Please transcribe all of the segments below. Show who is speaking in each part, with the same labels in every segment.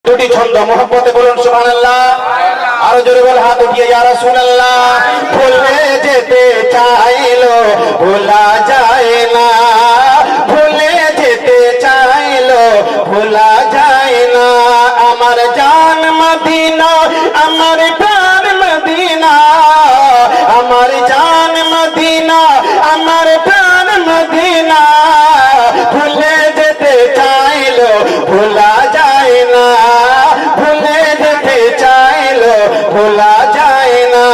Speaker 1: দুটি ছন্দ মোহব্বতে বলুন সুবহানাল্লাহ। আরো জোরে বল হাত উঠিয়ে ইয়া রাসূলুল্লাহ। ভুলে যেতে চাইলো ভোলা যায় না, ভুলে যেতে চাইলো ভোলা যায় না। আমার জান মদিনা, আমার প্রাণ মদিনা, আমার জান মদিনা, আমার প্রাণ মদিনা। ভুলে যেতে চাইলো ভোলা যায় না, ভুলে যেতে চাইলো ভোলা যায় না।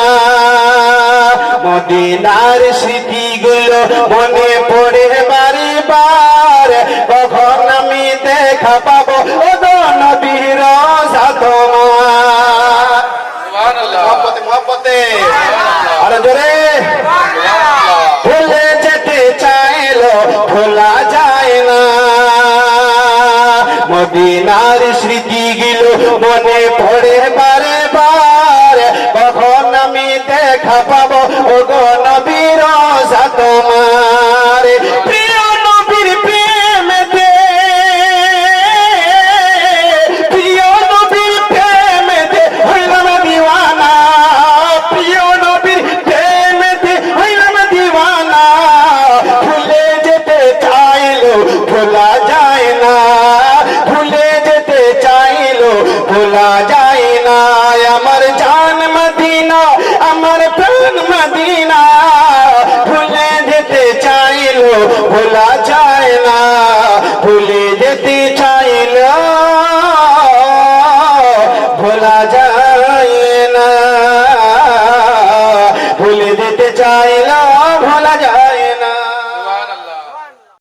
Speaker 1: মদিনার স্মৃতিগুলো মনে পড়ে বারে বার, কখন আমি দেখা পাবো ও গো নবীর রওজা তোমার। মোহব্বতে মোহব্বতে আরো জোরে। ভুলে যেতে চাইলো ভোলা যায় না, মদিনার স্মৃতিগুলো মনে পড়ে বারে বার, কখন আমি দেখা পাবো ও গো নবীর রওজা তোমার। প্রিয় নবীর প্রেমেতে, প্রিয় নবীর প্রেমেতে হইলাম দিওয়ানা, প্রিয় নবীর প্রেমেতে হইলাম দিওয়ানা। ভুলে যেতে চাইলো ভোলা যায় না, ভুলে যেতে চাইলো ভোলা যায় না। আমার জান মদিনা, আমার প্রাণ মদিনা, ভুলে যেতে চাইলো ভোলা যায় না।